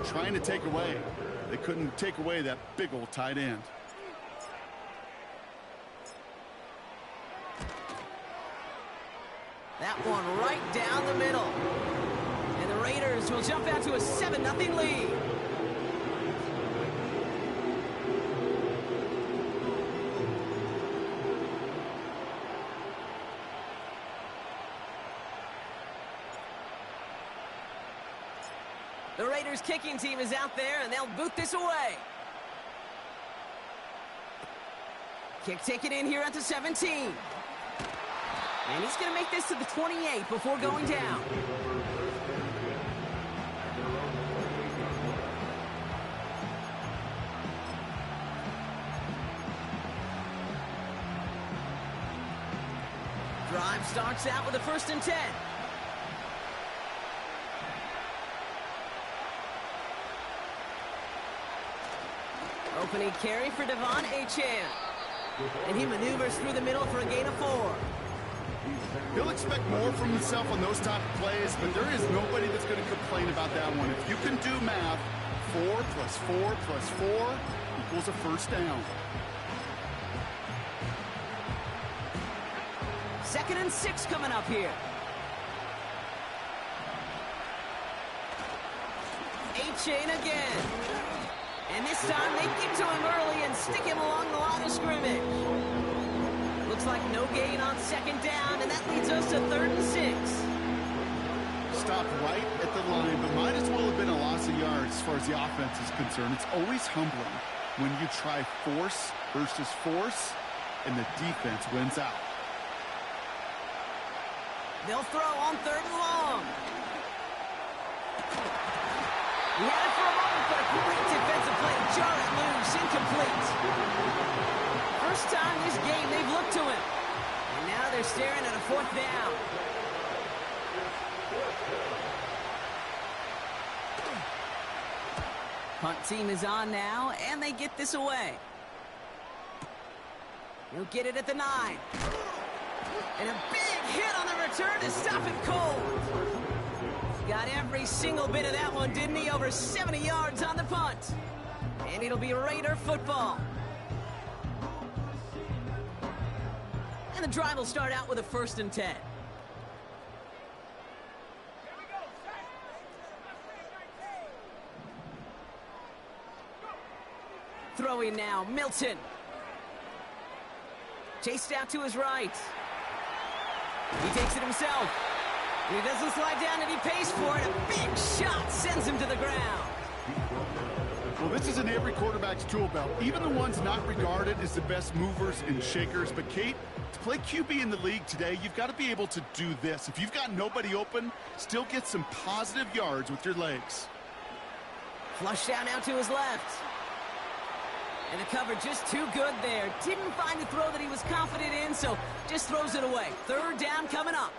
trying to take away. They couldn't take away that big old tight end. That one right down the middle. And the Raiders will jump out to a 7-0 lead. The Raiders kicking team is out there, and they'll boot this away. Kick taken in here at the 17. And he's going to make this to the 28 before going down. Drive starts out with a 1st and 10. Opening carry for Devon Achane. And he maneuvers through the middle for a gain of 4. He'll expect more from himself on those type of plays, but there is nobody that's going to complain about that one. If you can do math, 4 plus 4 plus 4 equals a 1st down. 2nd and 6 coming up here. Achane again. And this time they get to him early and stick him along the line of scrimmage. Looks like no gain on 2nd down, and that leads us to 3rd and 6. Stopped right at the line, but might as well have been a loss of yards as far as the offense is concerned. It's always humbling when you try force versus force, and the defense wins out. They'll throw on 3rd and long. He had it for a moment, but a great defensive play. Jar it loose, incomplete. First time this game they've looked to him. And now they're staring at a 4th down. Punt team is on now, and they get this away. He'll get it at the 9. And a big hit on the return to stop it cold. Got every single bit of that one, didn't he? Over 70 yards on the punt. And it'll be Raider football. And the drive will start out with a 1st and 10. Throwing now, Milton. Chased out to his right. He takes it himself. He doesn't slide down, and he pays for it. A big shot sends him to the ground. Well, this is in every quarterback's tool belt, even the ones not regarded as the best movers and shakers. But, Kate, to play QB in the league today, you've got to be able to do this. If you've got nobody open, still get some positive yards with your legs. Flush down now to his left. And the cover just too good there. Didn't find the throw that he was confident in, so just throws it away. 3rd down coming up.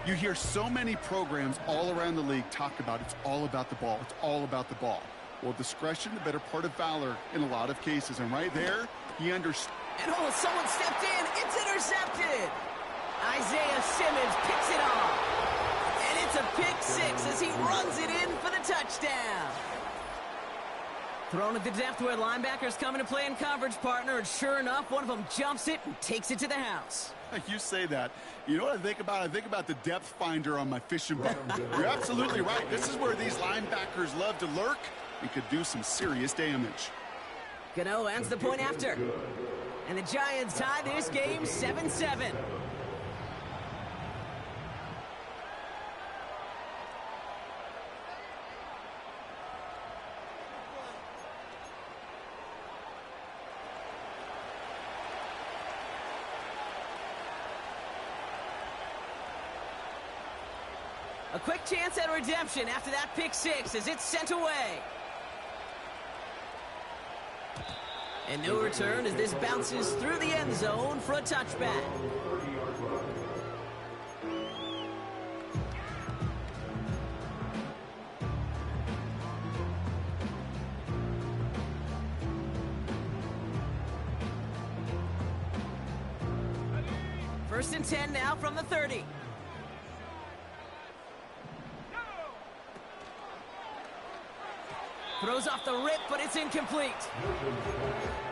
You hear so many programs all around the league talk about it's all about the ball. It's all about the ball. Well, discretion, the better part of valor in a lot of cases. And right there, he understood. And oh, someone stepped in. It's intercepted. Isaiah Simmons picks it off. And it's a pick 6 as he runs it in for the touchdown. Thrown at the depth where linebackers come into play in coverage, partner. And sure enough, one of them jumps it and takes it to the house. You say that. You know what I think about? I think about the depth finder on my fishing boat. You're absolutely right. This is where these linebackers love to lurk and could do some serious damage. Gano ends the point after. And the Giants tie this game 7-7. A quick chance at redemption after that pick 6 as it's sent away. And no return as this bounces through the end zone for a touchback. First and 10 now from the 30. Throws off the rip, but it's incomplete.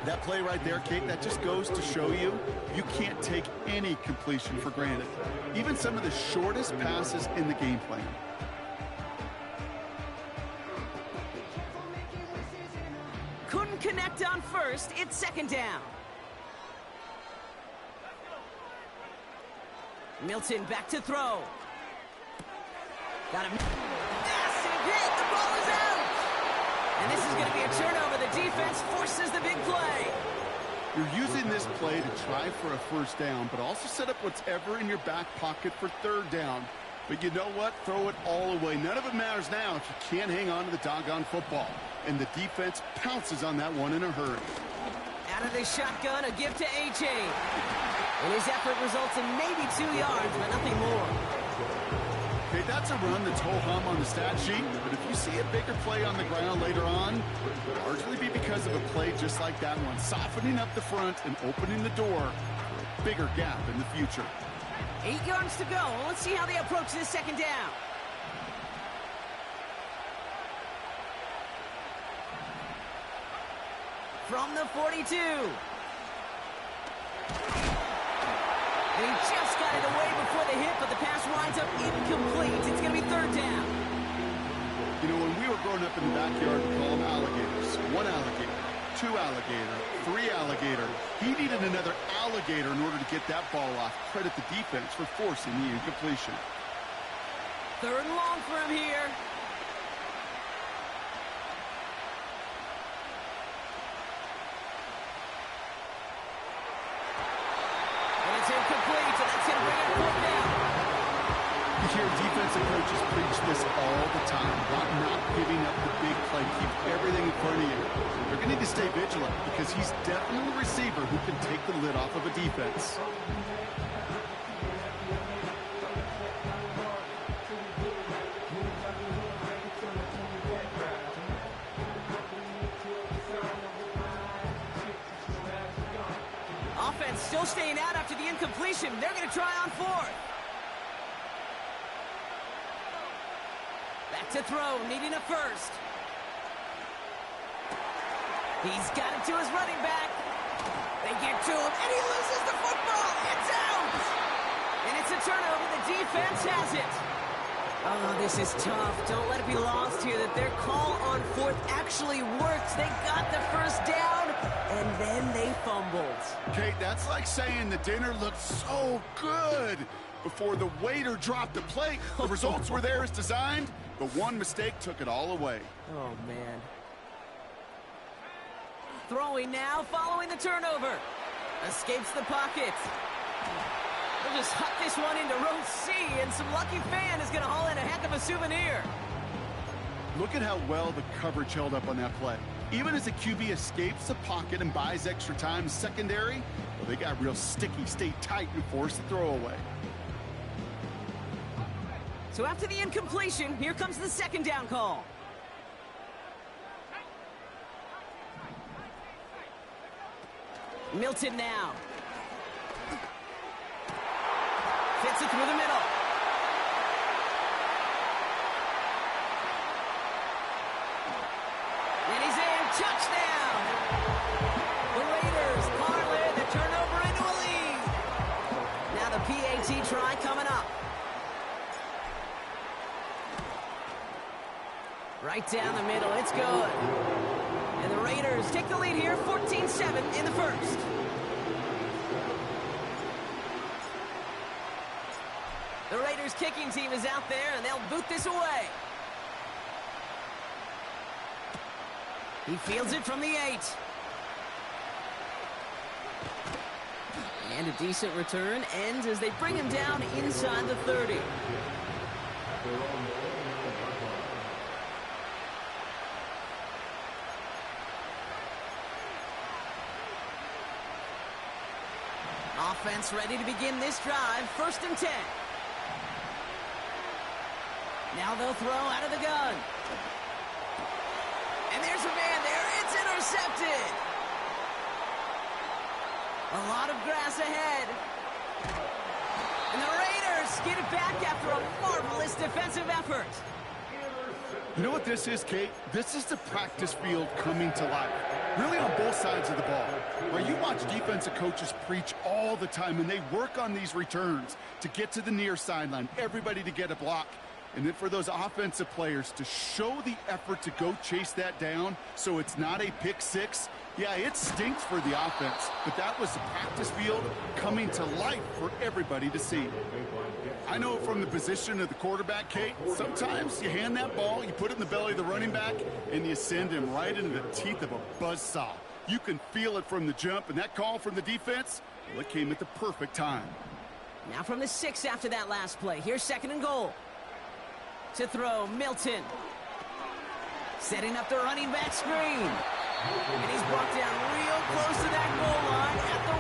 That play right there, Kate, that just goes to show you, you can't take any completion for granted. Even some of the shortest passes in the game plan. Couldn't connect on first. It's second down. Milton back to throw. Got him. Massive hit. The ball is out. And this is going to be a turnover. The defense forces the big play. You're using this play to try for a first down, but also set up whatever in your back pocket for third down. But you know what? Throw it all away. None of it matters now if you can't hang on to the doggone football. And the defense pounces on that one in a hurry. Out of the shotgun, a give to A.J. And his effort results in maybe 2 yards, but nothing more. Okay, that's a run that's ho-hum on the stat sheet, but if you see a bigger play on the ground later on, it'll largely be because of a play just like that one, softening up the front and opening the door for a bigger gap in the future. 8 yards to go. Let's see how they approach this second down. From the 42. And he just got it away before the hit, but the pass winds up incomplete. It's going to be third down. You know, when we were growing up in the backyard, we call them alligators. 1 alligator, 2 alligator, 3 alligator. He needed another alligator in order to get that ball off. Credit the defense for forcing the incompletion. Third and long for him here. Incomplete, so that's going to bring it fourth down. You hear defensive coaches preach this all the time about not giving up the big play. Keep everything in front of you. They're going to need to stay vigilant because he's definitely a receiver who can take the lid off of a defense. Offense still staying out after the incompletion. They're going to try on fourth. Back to throw, needing a first. He's got it to his running back. They get to him, and he loses the football. It's out! And it's a turnover. The defense has it. Oh, this is tough. Don't let it be lost here that their call on fourth actually worked. They got the first down, and then they fumbled. Kate, that's like saying the dinner looked so good before the waiter dropped the plate. The results were there as designed, but one mistake took it all away. Oh, man. Throwing now, following the turnover. Escapes the pocket. They'll just huck this one into row C, and some lucky fan is going to haul in a heck of a souvenir. Look at how well the coverage held up on that play. Even as the QB escapes the pocket and buys extra time secondary, well, they got real sticky, stayed tight, and forced the throw away. So after the incompletion, here comes the second down call. Milton now. Fits it through the middle. And he's in. Touchdown! The Raiders parlay the turnover into a lead. Now the PAT try coming up. Right down the middle. It's good. And the Raiders take the lead here, 14-7 in the first. The Raiders kicking team is out there, and they'll boot this away. He fields it from the 8. And a decent return ends as they bring him down inside the 30. Offense ready to begin this drive. 1st and 10. Now they'll throw out of the gun. And there's a man there. It's intercepted. A lot of grass ahead. And the Raiders get it back after a marvelous defensive effort. You know what this is, Kate? This is the practice field coming to life. Really on both sides of the ball. Where you watch defensive coaches preach all the time, and they work on these returns to get to the near sideline, everybody to get a block. And then for those offensive players to show the effort to go chase that down so it's not a pick six, yeah, it stinks for the offense. But that was the practice field coming to life for everybody to see. I know from the position of the quarterback, Kate, sometimes you hand that ball, you put it in the belly of the running back, and you send him right into the teeth of a buzzsaw. You can feel it from the jump, and that call from the defense, well, it came at the perfect time. Now from the 6 after that last play. Here's 2nd and goal. To throw, Milton. Setting up the running back screen. And he's brought down real close to that goal line at the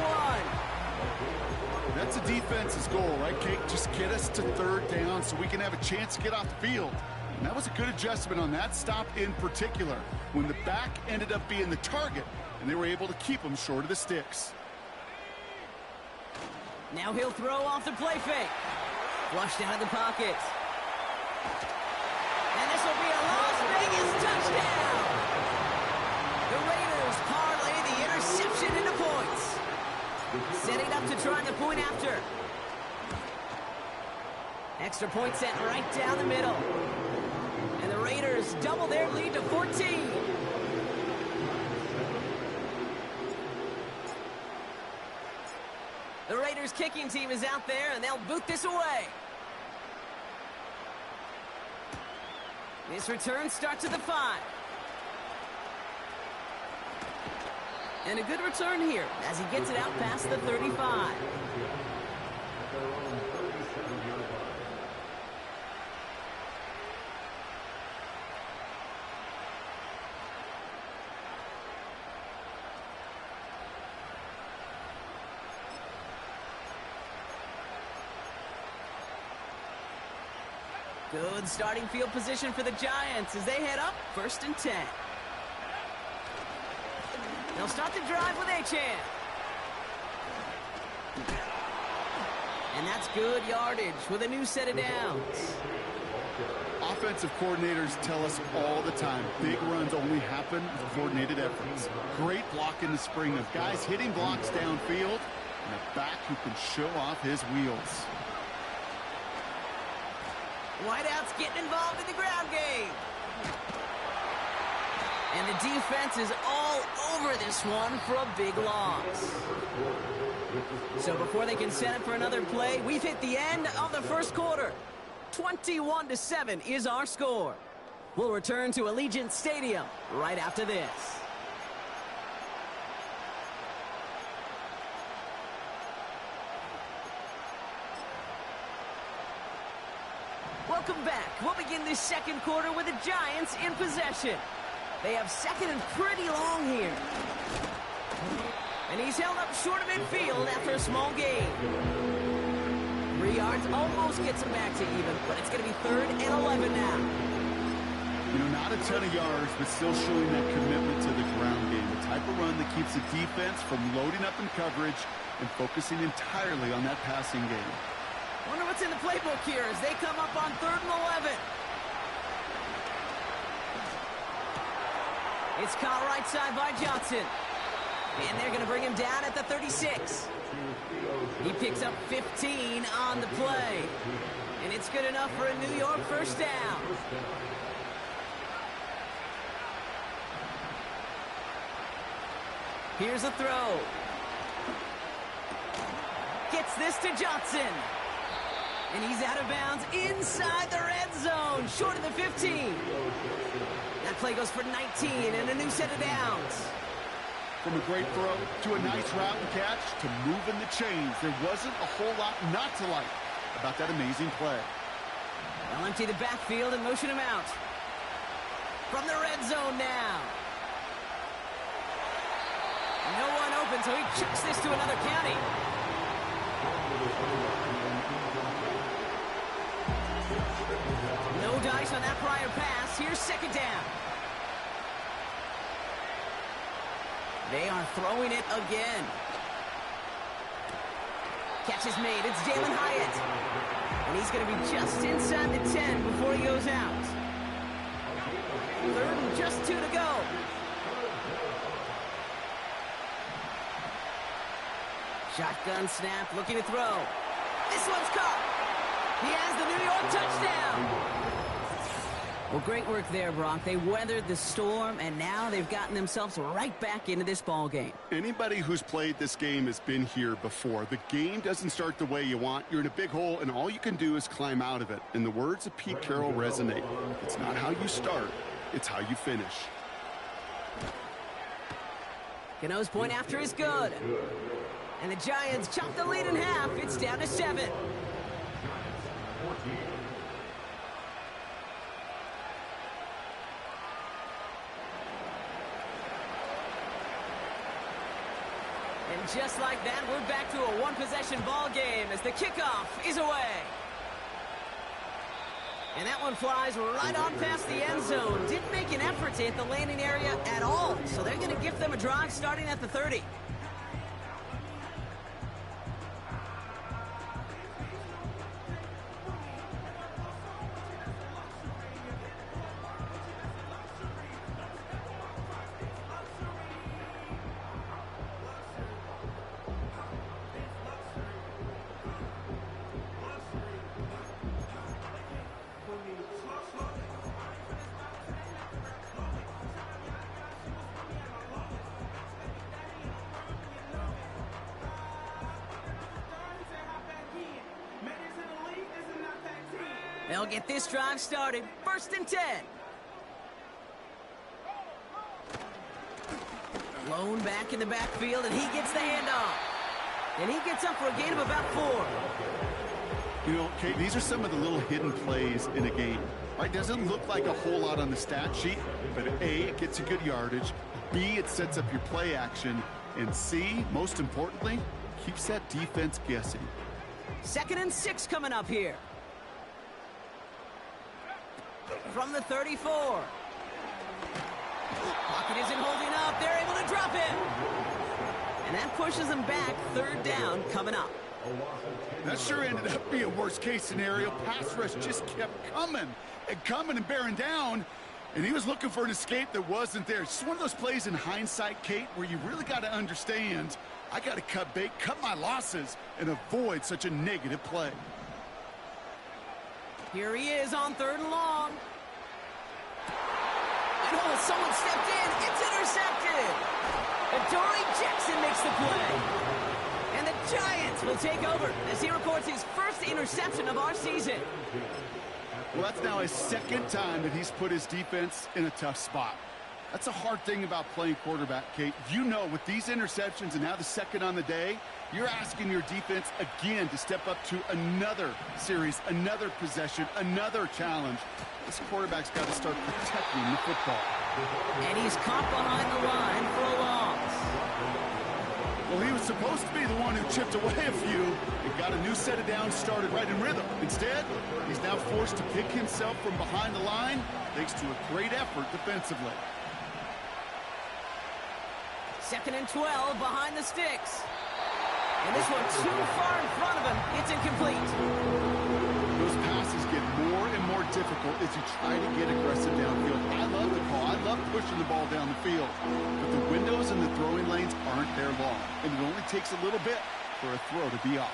1. That's a defense's goal, right, Kate? Just get us to 3rd down so we can have a chance to get off the field. And that was a good adjustment on that stop in particular, when the back ended up being the target, and they were able to keep him short of the sticks. Now he'll throw off the play fake. Flushed out of the pocket. And this will be a Las Vegas touchdown. The Raiders parlay the interception into points. Setting up to try the point after. Extra point set right down the middle. And the Raiders double their lead to 14. The Raiders kicking team is out there, and they'll boot this away. This return starts at the 5. And a good return here as he gets it out past the 35. Good starting field position for the Giants as they head up 1st and 10. They'll start the drive with Achane. And that's good yardage with a new set of downs. Offensive coordinators tell us all the time, big runs only happen with coordinated efforts. Great block in the spring of guys hitting blocks downfield, and a back who can show off his wheels. Wideouts getting involved in the ground game. And the defense is all over this one for a big loss. So before they can set up for another play, we've hit the end of the 1st quarter. 21-7 is our score. We'll return to Allegiant Stadium right after this. Welcome back. We'll begin this 2nd quarter with the Giants in possession. They have 2nd and pretty long here. And he's held up short of midfield after a small gain. 3 yards almost gets him back to even, but it's going to be 3rd and 11 now. You know, not a ton of yards, but still showing that commitment to the ground game. The type of run that keeps the defense from loading up in coverage and focusing entirely on that passing game. Wonder what's in the playbook here as they come up on 3rd and 11. It's caught right side by Johnson. And they're going to bring him down at the 36. He picks up 15 on the play. And it's good enough for a New York 1st down. Here's a throw. Gets this to Johnson. And he's out of bounds inside the red zone, short of the 15. That play goes for 19 and a new set of downs. From a great throw to a nice route and catch to moving the chains, there wasn't a whole lot not to like about that amazing play. They'll empty the backfield and motion him out. From the red zone now. No one open, so he chucks this to another county. No dice on that prior pass. Here's 2nd down. They are throwing it again. Catch is made. It's Jalen Hyatt. And he's going to be just inside the 10 before he goes out. Third and just 2 to go. Shotgun snap, looking to throw. This one's caught. He has the New York touchdown. Well, great work there, Brock. They weathered the storm, and now they've gotten themselves right back into this ball game. Anybody who's played this game has been here before. The game doesn't start the way you want. You're in a big hole, and all you can do is climb out of it. And the words of Pete Carroll resonate. It's not how you start, it's how you finish. Cano's point after is good. And the Giants chop the lead in half. It's down to 7. And just like that, we're back to a one-possession ball game as the kickoff is away. And that one flies right on past the end zone. Didn't make an effort to hit the landing area at all. So they're going to give them a drive starting at the 30. They'll get this drive started. 1st and 10. Lone back in the backfield, and he gets the handoff. And he gets up for a gain of about 4. You know, Kate, these are some of the little hidden plays in a game. Right? Doesn't look like a whole lot on the stat sheet, but A, it gets you good yardage. B, it sets up your play action. And C, most importantly, keeps that defense guessing. 2nd and 6 coming up here. From the 34. Pocket isn't holding up. They're able to drop it. And that pushes them back. 3rd down coming up. That sure ended up being a worst-case scenario. Pass rush just kept coming and bearing down. And he was looking for an escape that wasn't there. It's just one of those plays in hindsight, Kate, where you really got to understand, I got to cut bait, cut my losses, and avoid such a negative play. Here he is on 3rd and long. And oh, someone stepped in. It's intercepted. Adoree Jackson makes the play. And the Giants will take over as he records his first interception of our season. Well, that's now his 2nd time that he's put his defense in a tough spot. That's a hard thing about playing quarterback, Kate. You know, with these interceptions and now the 2nd on the day, you're asking your defense again to step up to another series, another possession, another challenge. This quarterback's got to start protecting the football. And he's caught behind the line for a loss. Well, he was supposed to be the one who chipped away a few and got a new set of downs started right in rhythm. Instead, he's now forced to pick himself from behind the line thanks to a great effort defensively. 2nd and 12 behind the sticks. And this one too far in front of him. It's incomplete. Those passes get more and more difficult as you try to get aggressive downfield. I love the call. I love pushing the ball down the field. But the windows in the throwing lanes aren't there long. And it only takes a little bit for a throw to be off.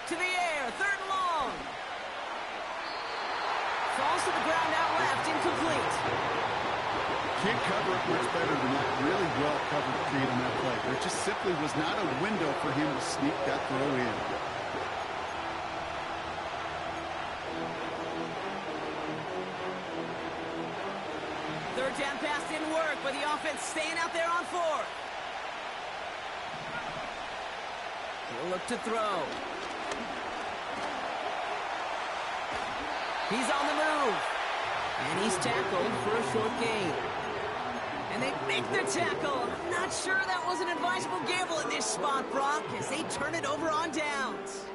To the air. 3rd and long. Falls to the ground out left. Incomplete. Can't cover it much better than that. Really well covered Creed on that play. There just simply was not a window for him to sneak that throw in. Third down pass didn't work, but the offense staying out there on 4th. He'll look to throw. He's on the move. And he's tackled for a short gain. And they make the tackle. I'm not sure that was an advisable gamble in this spot, Brock, as they turn it over on downs.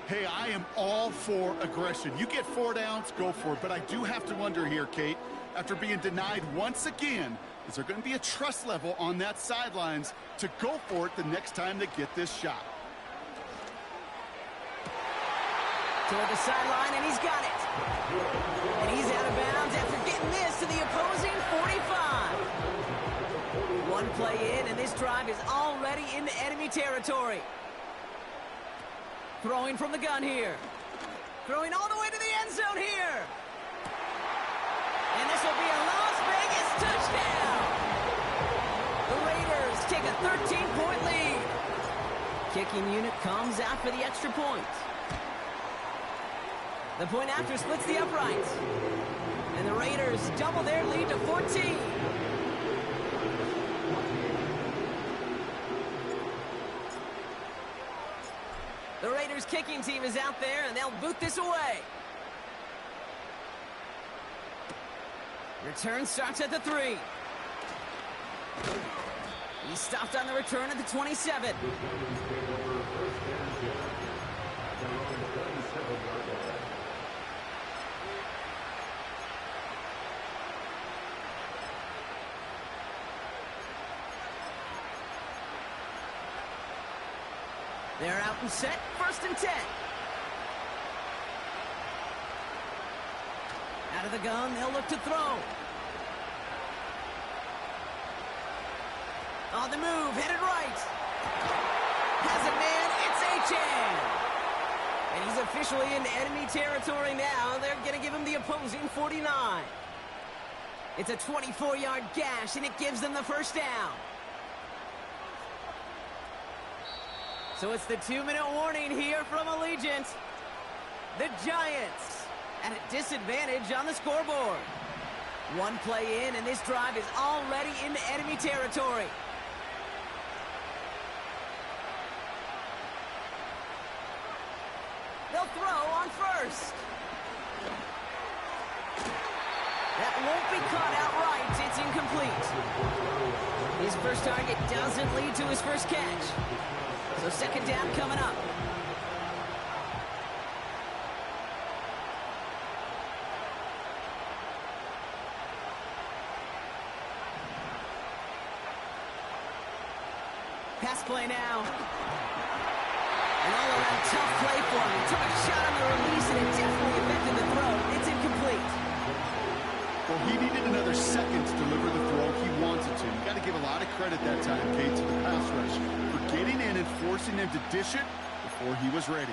Hey, I am all for aggression. You get 4 downs, go for it. But I do have to wonder here, Kate, after being denied once again, is there going to be a trust level on that sidelines to go for it the next time they get this shot? Toward the sideline, and he's got it. And he's out of bounds after getting this to the opposing 45. One play in, and this drive is already into enemy territory. Throwing from the gun here. Throwing all the way to the end zone here. And this will be a Las Vegas touchdown. The Raiders take a 13-point lead. Kicking unit comes out for the extra point. The point after splits the uprights. And the Raiders double their lead to 14. The Raiders kicking team is out there, and they'll boot this away. Return starts at the 3. He's stopped on the return at the 27. They're out and set, 1st and 10. Out of the gun, they'll look to throw. On the move, headed right. Has a man, it's Achan. And he's officially in enemy territory now. They're going to give him the opposing 49. It's a 24-yard gash, and it gives them the first down. So it's the 2-minute warning here from Allegiant. The Giants at a disadvantage on the scoreboard. One play in, and this drive is already into enemy territory. They'll throw on 1st. That won't be caught outright. It's incomplete. His first target doesn't lead to his first catch. So 2nd down coming up. Pass play now. An all-around tough play for him. He took a shot on the release, and it definitely affected the throw. It's incomplete. Well, he needed another second to deliver the throw he wanted to. You got to give a lot of credit that time, Kate, to the pass rush for getting in and forcing him to dish it before he was ready.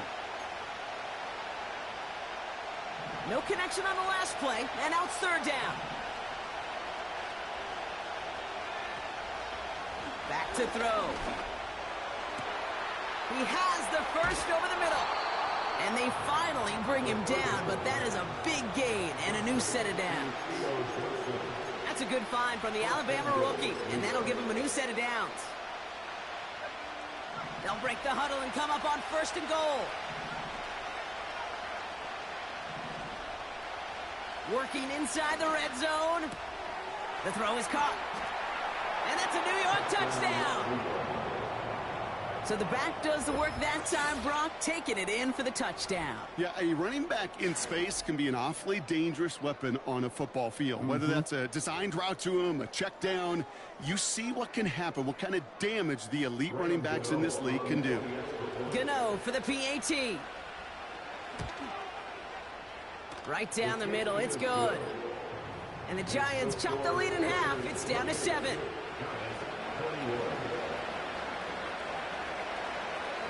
No connection on the last play, and now it's 3rd down. Back to throw. He has the first over the middle. And they finally bring him down, but that is a big gain and a new set of downs. That's a good find from the Alabama rookie, and that'll give him a new set of downs. They'll break the huddle and come up on 1st and goal. Working inside the red zone. The throw is caught. And that's a New York touchdown. So the back does the work that time, Brock, taking it in for the touchdown. Yeah, a running back in space can be an awfully dangerous weapon on a football field. Whether that's a designed route to him, a check down, you see what can happen, what kind of damage the elite running backs in this league can do. Gano for the PAT. Right down the middle, it's good. And the Giants chop the lead in half. It's down to 7.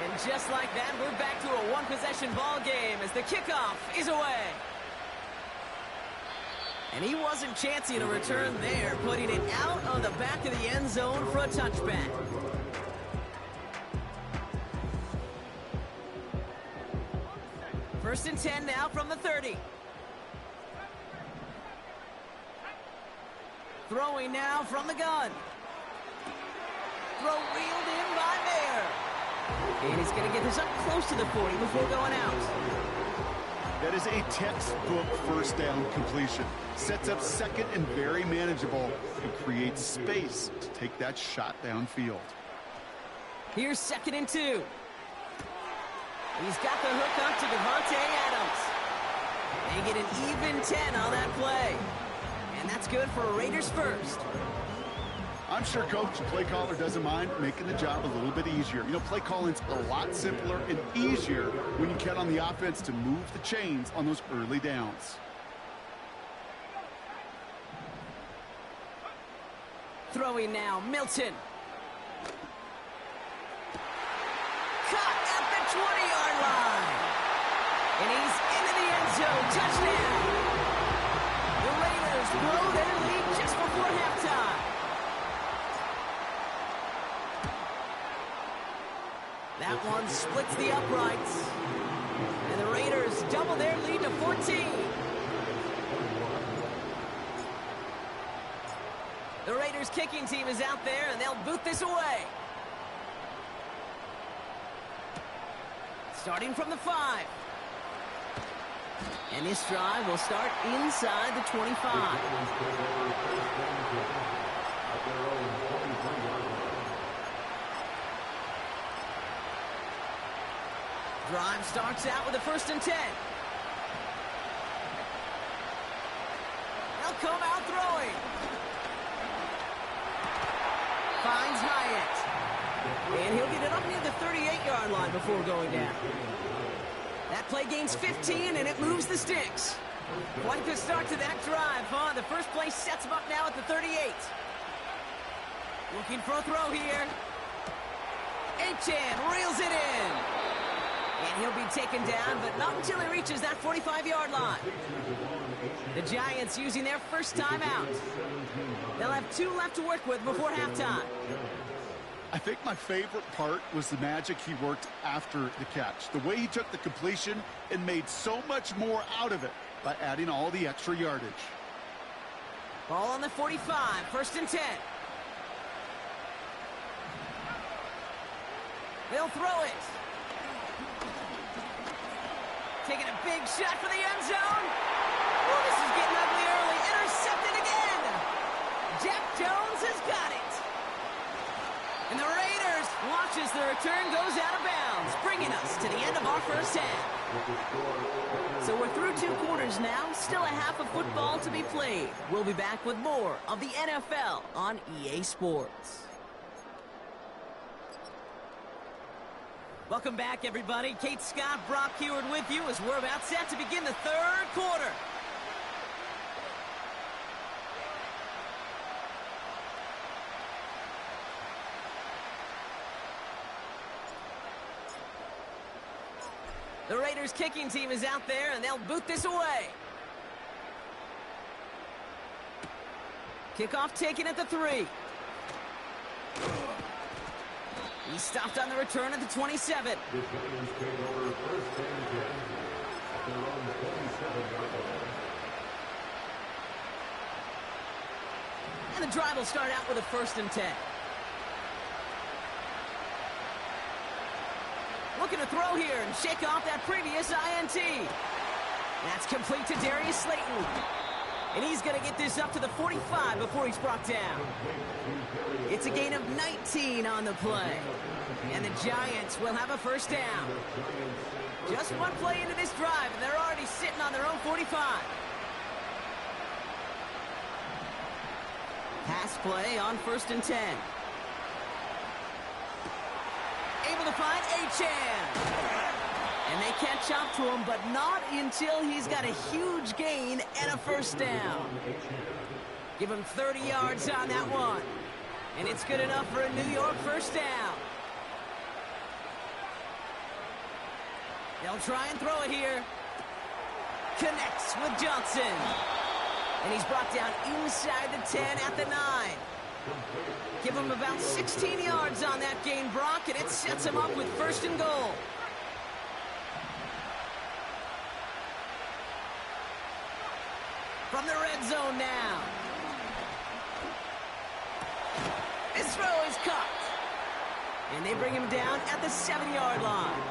And just like that, we're back to a one-possession ball game as the kickoff is away. And he wasn't chancing a return there, putting it out of the back of the end zone for a touchback. First and 10 now from the 30. Throwing now from the gun. Throw reeled in by Mayer. And he's going to get this up close to the 40 before going out. That is a textbook first down completion. Sets up second and very manageable and creates space to take that shot downfield. Here's 2nd and 2. He's got the hook up to Devontae Adams. They get an even 10 on that play. And that's good for a Raiders first. I'm sure coach and play caller doesn't mind making the job a little bit easier. You know, play calling's a lot simpler and easier when you count on the offense to move the chains on those early downs. Throwing now, Milton. Caught at the 20-yard line. And he's into the end zone. Touchdown. The Raiders blow their lead just before halftime. That one splits the uprights. And the Raiders double their lead to 14. The Raiders kicking team is out there, and they'll boot this away. Starting from the 5. And this drive will start inside the 25. Drive starts out with a 1st and 10. They'll come out throwing. Finds Hyatt. And he'll get it up near the 38-yard line before going down. That play gains 15, and it moves the sticks. Quite the start to that drive, huh? The first play sets him up now at the 38. Looking for a throw here. Achane reels it in. And he'll be taken down, but not until he reaches that 45-yard line. The Giants using their first timeout. They'll have 2 left to work with before halftime. I think my favorite part was the magic he worked after the catch. The way he took the completion and made so much more out of it by adding all the extra yardage. Ball on the 45, 1st and 10. They'll throw it. Taking a big shot for the end zone. Oh, this is getting ugly early. Intercepted again. Jeff Jones has got it. And the Raiders watch as the return goes out of bounds, bringing us to the end of our first half. So we're through 2 quarters now, still a half of football to be played. We'll be back with more of the NFL on EA Sports. Welcome back, everybody. Kate Scott, Brock Heward with you as we're about set to begin the 3rd quarter. The Raiders kicking team is out there, and they'll boot this away. Kickoff taken at the 3. He stopped on the return at the 27. And the drive will start out with a 1st and 10. Looking to throw here and shake off that previous INT. That's complete to Darius Slayton. And he's going to get this up to the 45 before he's brought down. It's a gain of 19 on the play. And the Giants will have a 1st down. Just one play into this drive, and they're already sitting on their own 45. Pass play on 1st and 10. Able to find Achane. And they catch up to him, but not until he's got a huge gain and a 1st down. Give him 30 yards on that one. And it's good enough for a New York 1st down. They'll try and throw it here. Connects with Johnson. And he's brought down inside the 10 at the 9. Give him about 16 yards on that gain, Brock, and it sets him up with 1st and goal. From the red zone now. His throw is caught. And they bring him down at the 7-yard line.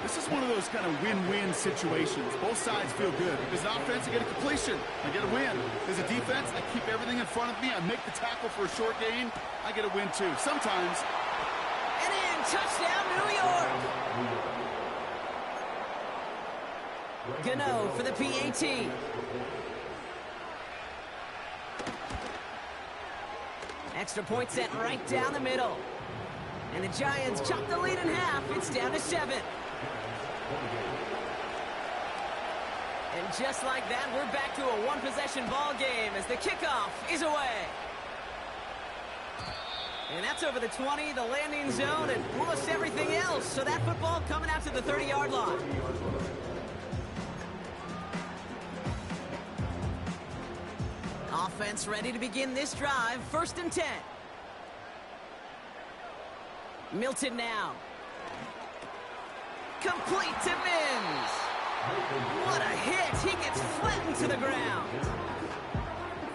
This is one of those kind of win-win situations. Both sides feel good. As an offense, I get a completion. I get a win. As a defense, I keep everything in front of me. I make the tackle for a short gain. I get a win, too. Sometimes. And in, touchdown, New York. Gano for the PAT. Extra point set right down the middle. And the Giants chop the lead in half. It's down to 7. And just like that, we're back to a one-possession ball game as the kickoff is away. And that's over the 20, the landing zone, and almost everything else. So that football coming out to the 30-yard line. Offense ready to begin this drive. 1st and 10. Milton now. Complete to Mims. What a hit. He gets flattened to the ground.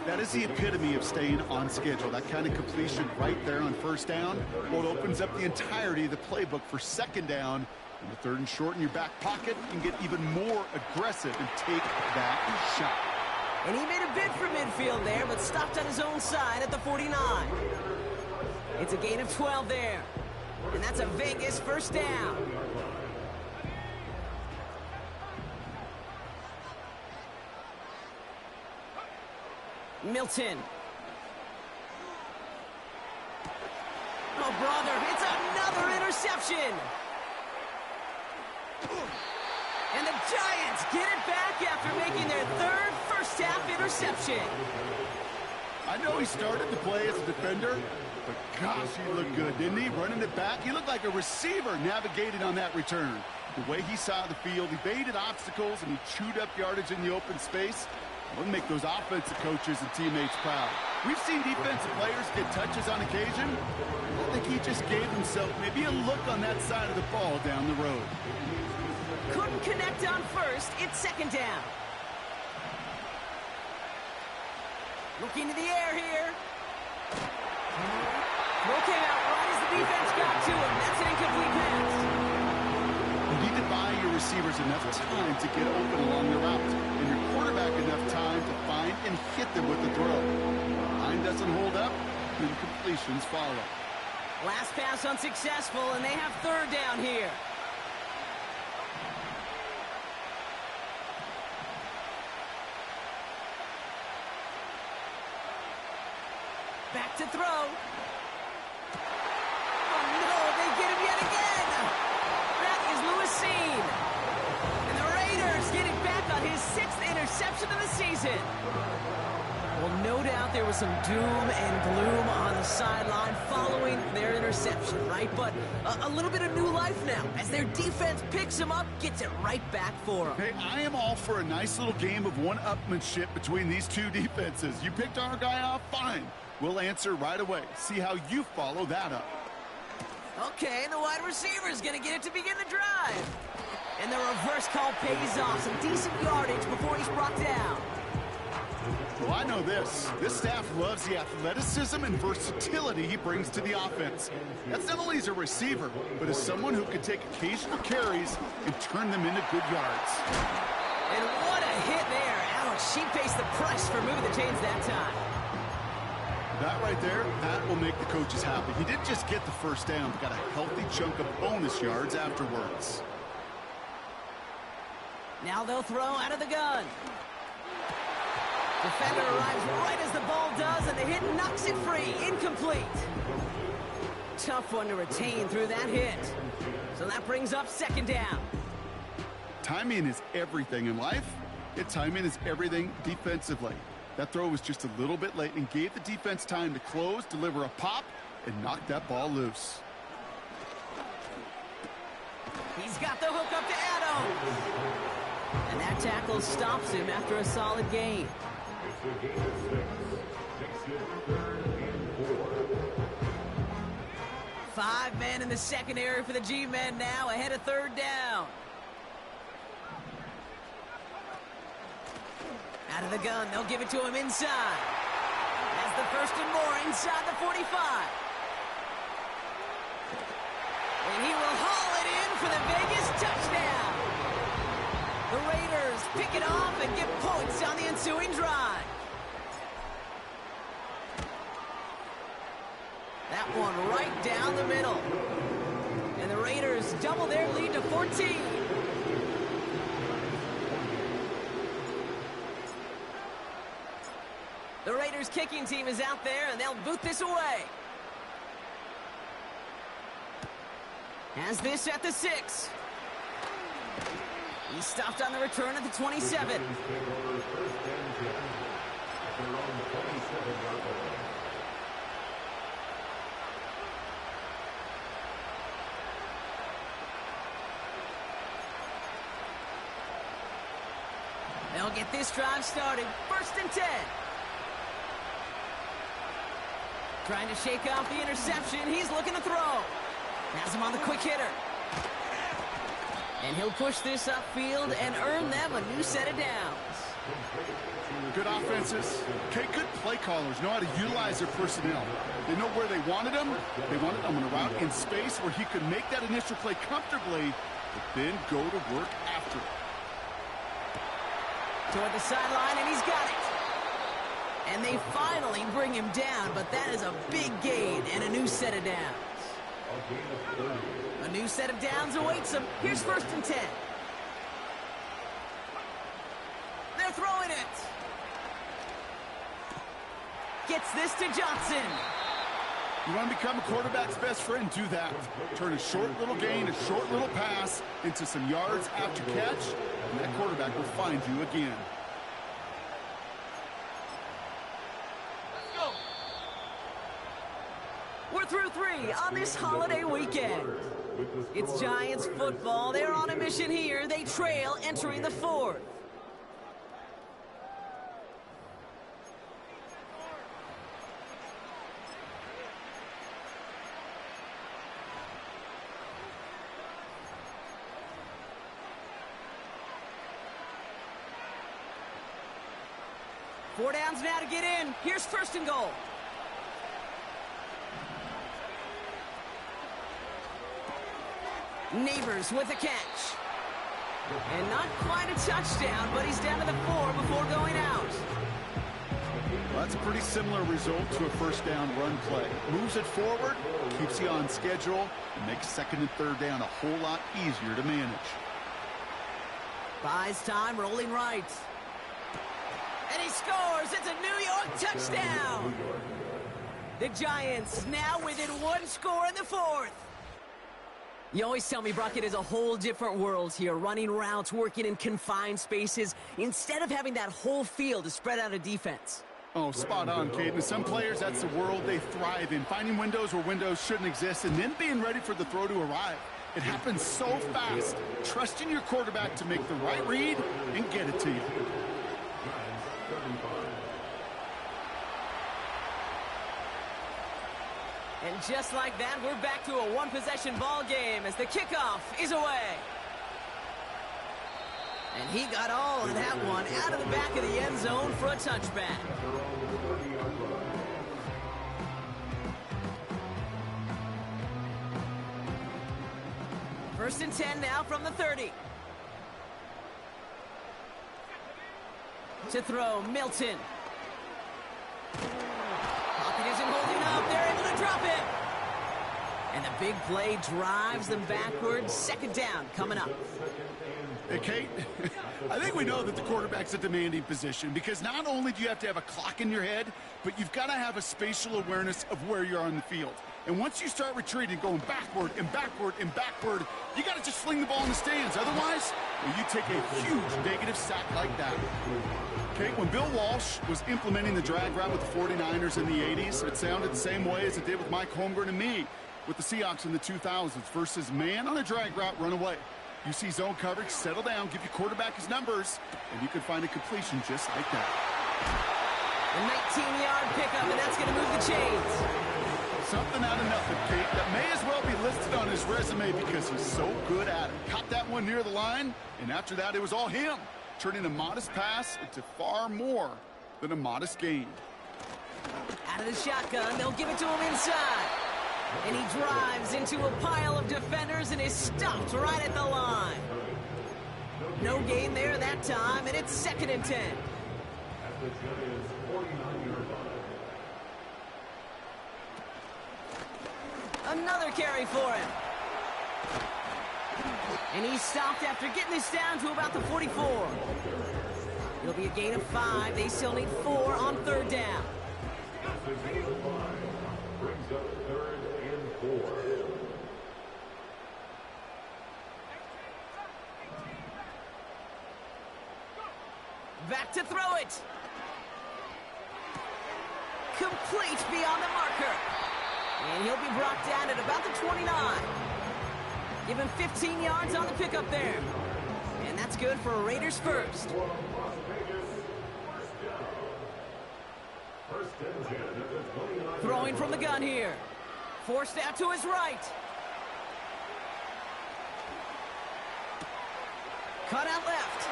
That is the epitome of staying on schedule. That kind of completion right there on 1st down. Well, it opens up the entirety of the playbook for 2nd down. And the 3rd and short in your back pocket, you can get even more aggressive and take that shot. And he made a bid for midfield there, but stopped on his own side at the 49. It's a gain of 12 there. And that's a Vegas 1st down. Milton. Oh, brother, it's another interception. And the Giants get it back after making their 3rd first-half interception. I know he started to play as a defender, but gosh, he looked good, didn't he? Running it back, he looked like a receiver navigating on that return. The way he saw the field, he baited obstacles, and he chewed up yardage in the open space. Wouldn't make those offensive coaches and teammates proud. We've seen defensive players get touches on occasion. I think he just gave himself maybe a look on that side of the ball down the road. Couldn't connect on 1st. It's 2nd down. Looking to the air here. Throw came out right as the defense got to him. That's an incomplete pass. You need to buy your receivers enough time to get open along the route, and your quarterback enough time to find and hit them with the throw. Line doesn't hold up, and completions follow. Last pass unsuccessful, and they have 3rd down here. Back to throw. Oh, no, they get him yet again. That is Lewisine. And the Raiders get it back on his 6th interception of the season. Well, no doubt there was some doom and gloom on the sideline following their interception, right? But a little bit of new life now as their defense picks him up, gets it right back for him. Hey, I am all for a nice little game of one-upmanship between these two defenses. You picked our guy off, fine. We'll answer right away. See how you follow that up. Okay, the wide receiver is going to get it to begin the drive. And the reverse call pays off. Some decent yardage before he's brought down. Well, I know this. This staff loves the athleticism and versatility he brings to the offense. That's not only as a receiver, but as someone who can take occasional carries and turn them into good yards. And what a hit there. Ouch, she faced the price for moving the chains that time. That right there, that will make the coaches happy. He didn't just get the 1st down, but got a healthy chunk of bonus yards afterwards. Now they'll throw out of the gun. Defender arrives right as the ball does, and the hit knocks it free. Incomplete. Tough one to retain through that hit. So that brings up 2nd down. Timing is everything in life. Timing is everything defensively. That throw was just a little bit late and gave the defense time to close, deliver a pop, and knock that ball loose. He's got the hook up to Addo. And that tackle stops him after a solid gain. 5 men in the secondary for the G-men now, ahead of 3rd down. Out of the gun, they'll give it to him inside. That's the 1st and more inside the 45. And he will haul it in for the Vegas touchdown. The Raiders pick it off and get points on the ensuing drive. That one right down the middle. And the Raiders double their lead to 14. The Raiders kicking team is out there, and they'll boot this away. Has this at the 6. He stopped on the return at the 27. They'll get this drive started. 1st and 10. Trying to shake off the interception. He's looking to throw. Has him on the quick hitter. And he'll push this upfield and earn them a new set of downs. Good offenses. Okay, good play callers know how to utilize their personnel. They know where they wanted him. They wanted him on a route in space where he could make that initial play comfortably, but then go to work after it. Toward the sideline, and he's got it. And they finally bring him down, but that is a big gain and a new set of downs. A new set of downs awaits him. Here's 1st and 10. They're throwing it. Gets this to Johnson. You want to become a quarterback's best friend, do that. Turn a short little gain, a short little pass into some yards after catch, and that quarterback will find you again. We're through 3 on this holiday weekend. It's Giants football. They're on a mission here. They trail entering the 4th. Four downs now to get in. Here's 1st and goal. Neighbors with a catch. And not quite a touchdown, but he's down to the 4 before going out. Well, that's a pretty similar result to a 1st down run play. Moves it forward, keeps you on schedule, and makes 2nd and 3rd down a whole lot easier to manage. Buys time, rolling right. And he scores. It's a New York touchdown. The Giants now within 1 score in the 4th. You always tell me, Brock, it is a whole different world here. Running routes, working in confined spaces, instead of having that whole field to spread out a defense. Oh, spot on, Caden. Some players, that's the world they thrive in. Finding windows where windows shouldn't exist and then being ready for the throw to arrive. It happens so fast. Trusting your quarterback to make the right read and get it to you. And just like that, we're back to a one-possession ball game as the kickoff is away. And he got all of that one out of the back of the end zone for a touchback. First and 10 now from the 30. To throw, Milton. Pocket isn't holding up. They're able to drop it. And the big play drives them backwards. 2nd down coming up. Hey, Kate, I think we know that the quarterback's a demanding position because not only do you have to have a clock in your head, but you've got to have a spatial awareness of where you are on the field. And once you start retreating, going backward and backward and backward, you got to just fling the ball in the stands. Otherwise, well, you take a huge negative sack like that. Okay, when Bill Walsh was implementing the drag route with the 49ers in the 80s, it sounded the same way as it did with Mike Holmgren and me with the Seahawks in the 2000s versus man on a drag route, run away. You see zone coverage, settle down, give your quarterback his numbers, and you can find a completion just like that. A 19-yard pickup, and that's going to move the chains. Something out of nothing, Kate. That may as well be listed on his resume because he's so good at it. Caught that one near the line, and after that, it was all him, turning a modest pass into far more than a modest gain. Out of the shotgun, they'll give it to him inside. And he drives into a pile of defenders and is stopped right at the line. No gain there that time, and it's 2nd and 10. Another carry for him. And he's stopped after getting this down to about the 44. It'll be a gain of 5. They still need 4 on third down. The gain of 5 brings up 3rd and 4. Back to throw it. Complete beyond the marker. And he'll be brought down at about the 29. Give him 15 yards on the pickup there. And that's good for a Raiders first. Throwing from the gun here. Forced out to his right. Cut out left.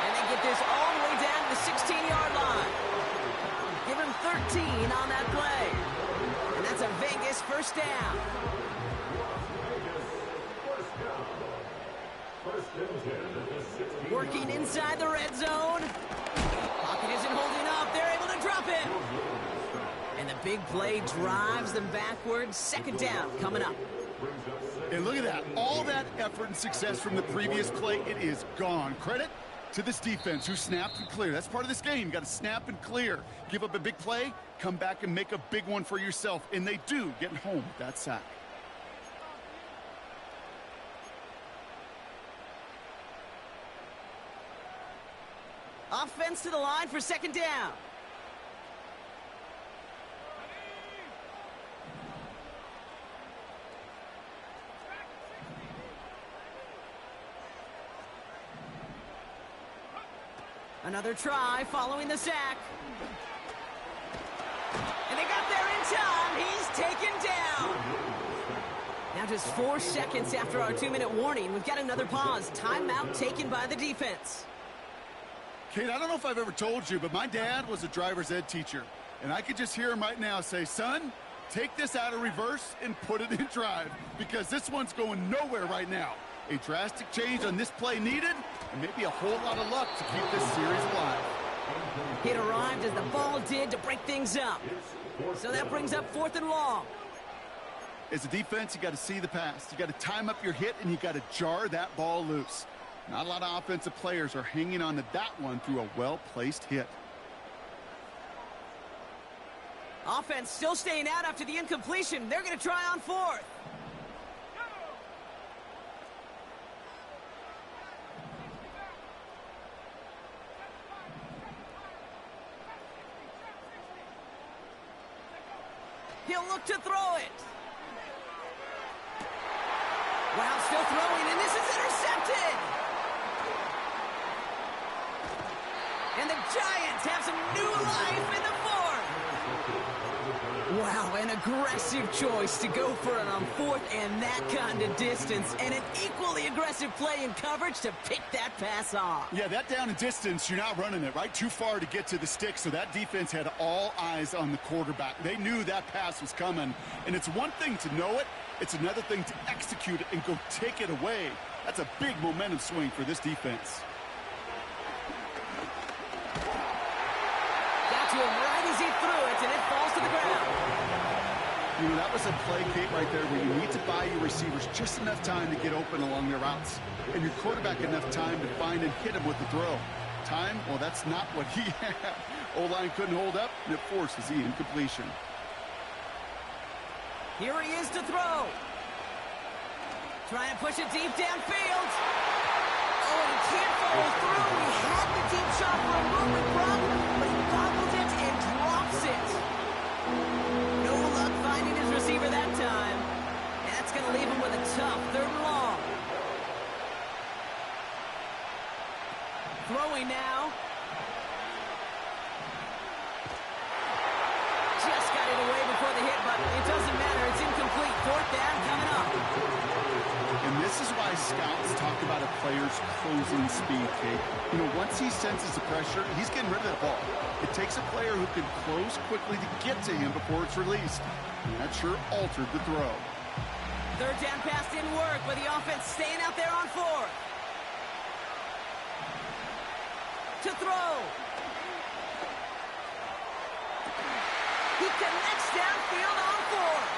And they get this all the way down to the 16-yard line. Give him 13 on that play. And that's a Vegas first down. Working inside the red zone. Pocket isn't holding up. They're able to drop it. And the big play drives them backwards. Second down coming up. And look at that. All that effort and success from the previous play, it is gone. Credit to this defense who snapped and cleared. That's part of this game. You got to snap and clear. Give up a big play, come back and make a big one for yourself. And they do, getting home with that sack. Offense to the line for second down. Another try following the sack. And they got there in time. He's taken down. Now just 4 seconds after our 2-minute warning, we've got another pause. Timeout taken by the defense. Kate, I don't know if I've ever told you, but my dad was a driver's ed teacher. And I could just hear him right now say, son, take this out of reverse and put it in drive. Because this one's going nowhere right now. A drastic change on this play needed, and maybe a whole lot of luck to keep this series alive. It arrived as the ball did to break things up. So that brings up 4th and long. As a defense, you got to see the pass. You got to time up your hit, and you got to jar that ball loose. Not a lot of offensive players are hanging on to that one through a well-placed hit. Offense still staying out after the incompletion. They're going to try on 4th. He'll look to throw it. Wow, still throwing, and this is intercepted. And the Giants have some new life in the 4th. Wow, an aggressive choice to go for it on 4th and that kind of distance. And an equally aggressive play in coverage to pick that pass off. Yeah, that down and distance, you're not running it, right? Too far to get to the stick, so that defense had all eyes on the quarterback. They knew that pass was coming. And it's one thing to know it. It's another thing to execute it and go take it away. That's a big momentum swing for this defense. Got to him right as he threw it, and it falls to the ground. You know, that was a play, Kate, right there where you need to buy your receivers just enough time to get open along their routes. And your quarterback enough time to find and hit him with the throw. Time, well, that's not what he had. O-line couldn't hold up, and it forces the incompletion. Here he is to throw. Trying to push it deep downfield. Oh, and he can't follow through. He had the deep shot for a moment, Brock, but he bobbled it and drops it. No luck finding his receiver that time. And that's going to leave him with a tough 3rd and long. Throwing now. Just got it away before the hit, but it doesn't matter. It's incomplete. 4th down coming up. And this is why scouts talk about a player's closing speed, Kate. You know, once he senses the pressure, he's getting rid of that ball. It takes a player who can close quickly to get to him before it's released. And that sure altered the throw. 3rd down pass didn't work, but the offense staying out there on 4th. To throw. He connects downfield on 4th.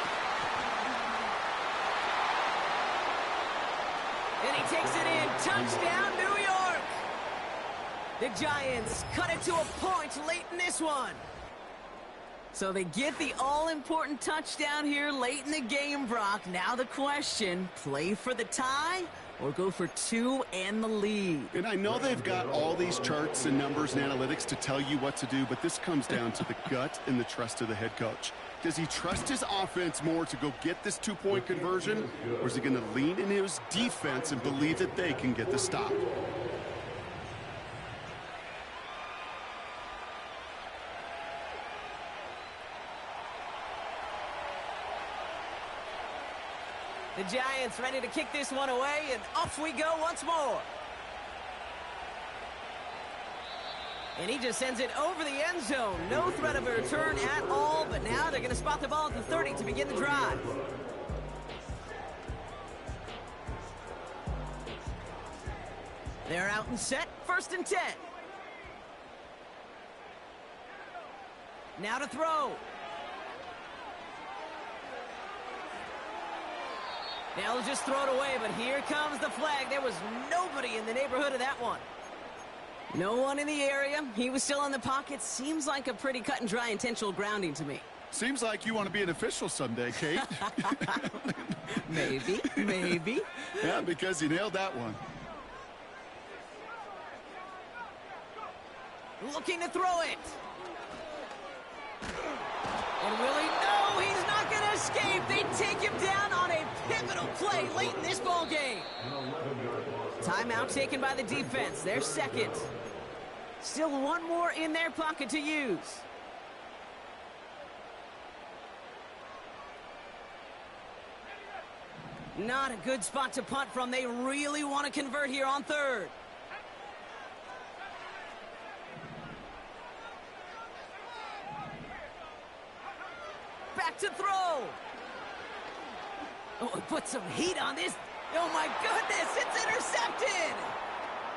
And he takes it in. Touchdown, New York. The Giants cut it to a point late in this one. So they get the all-important touchdown here late in the game, Brock. Now the question, play for the tie or go for two and the lead? And I know they've got all these charts and numbers and analytics to tell you what to do, but this comes down to the gut and the trust of the head coach. Does he trust his offense more to go get this two-point conversion, or is he going to lean in his defense and believe that they can get the stop? The Giants ready to kick this one away, and off we go once more. And he just sends it over the end zone. No threat of a return at all, but now they're going to spot the ball at the 30 to begin the drive. They're out and set, 1st and 10. Now to throw. They'll just throw it away, but here comes the flag. There was nobody in the neighborhood of that one. No one in the area. He was still in the pocket. Seems like a pretty cut and dry intentional grounding to me. Seems like you want to be an official someday, Kate. Maybe. Yeah, because you nailed that one. Looking to throw it. And will he? No, he's not going to escape. They take him down on a pivotal play late in this ball game. Timeout taken by the defense. Their second. Still one more in their pocket to use. Not a good spot to punt from. They really want to convert here on 3rd. Back to throw. Oh, put some heat on this. Oh, my goodness, it's intercepted.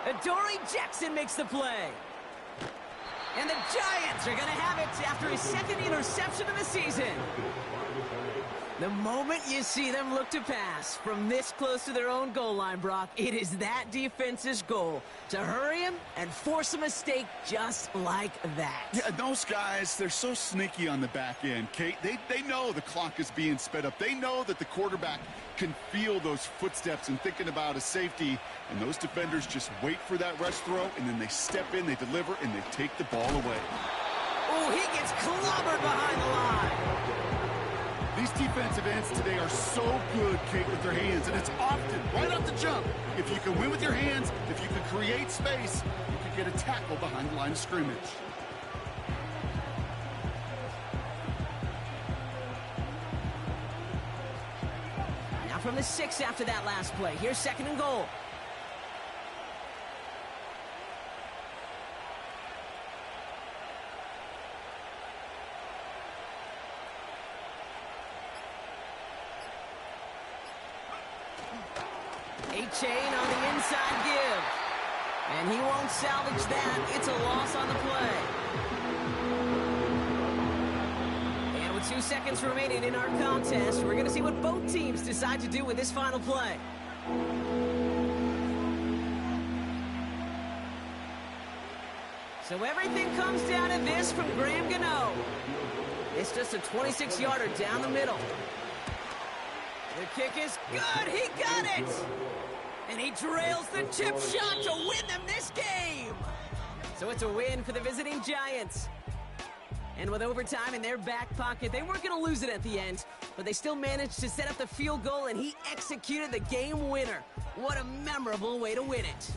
Adoree Jackson makes the play. And the Giants are going to have it after his 2nd interception of the season. The moment you see them look to pass from this close to their own goal line, Brock, it is that defense's goal to hurry him and force a mistake just like that. Yeah, those guys, they're so sneaky on the back end, Kate. They know the clock is being sped up. They know that the quarterback can feel those footsteps and thinking about a safety, and those defenders just wait for that rush throw, and then they step in, they deliver, and they take the ball away. Oh, he gets clobbered behind the line. These defensive ends today are so good, Kate, with their hands, and it's often right off the jump. If you can win with your hands, if you can create space, you can get a tackle behind the line of scrimmage. Now from the 6 after that last play. Here's 2nd and goal. Chain on the inside give. And he won't salvage that. It's a loss on the play. And with 2 seconds remaining in our contest, we're going to see what both teams decide to do with this final play. So everything comes down to this from Graham Gano. It's just a 26-yarder down the middle. The kick is good. He got it. And he drills the chip shot to win them this game. So it's a win for the visiting Giants. And with overtime in their back pocket, they weren't going to lose it at the end, but they still managed to set up the field goal, and he executed the game winner. What a memorable way to win it.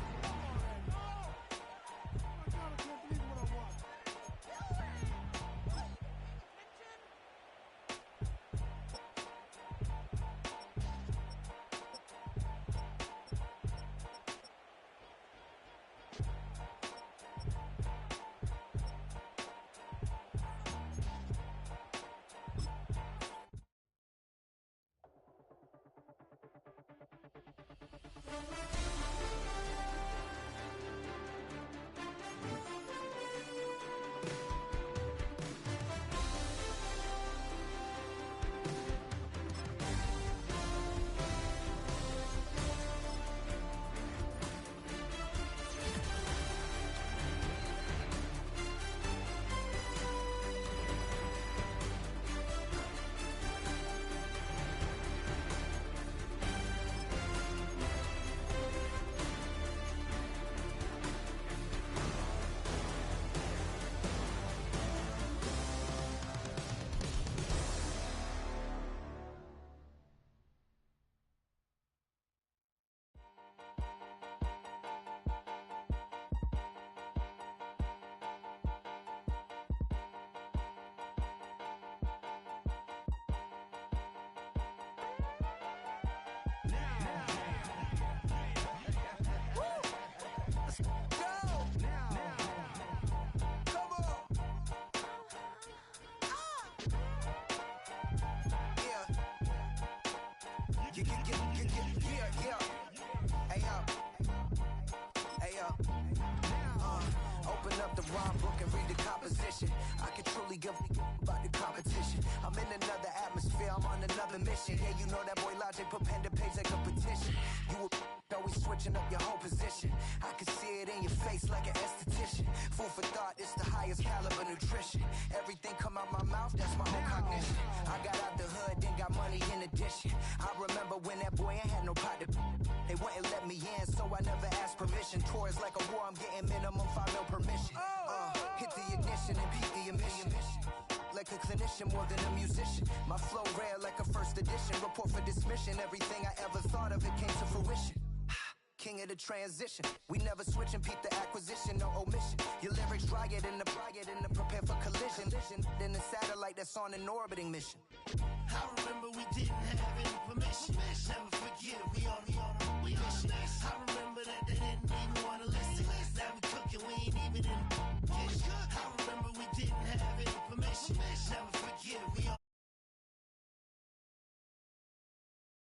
the composition. I can truly give about the competition. I'm in another atmosphere, I'm on another mission. Yeah, you know that boy Logic put pen to page like a petition. You always switching up your whole position. I can see it in your face like an esthetician. Food for thought, it's the highest caliber nutrition. Everything come out my mouth, that's my whole cognition. I got out the hood, then got money in addition. I remember when that boy ain't had no pot to. They wouldn't let me in, so I never asked permission. Tours like a war, I'm getting minimum 5 mil permission. Hit the ignition and beat the emission. Like a clinician more than a musician. My flow rare like a first edition. Report for dismission. Everything I ever thought of, it came to fruition. King of the transition. We never switch and peep the acquisition, no omission. Your lyrics dry it in the prepare for collision. Then the satellite that's on an orbiting mission. I remember we didn't have any permission. Never forget, we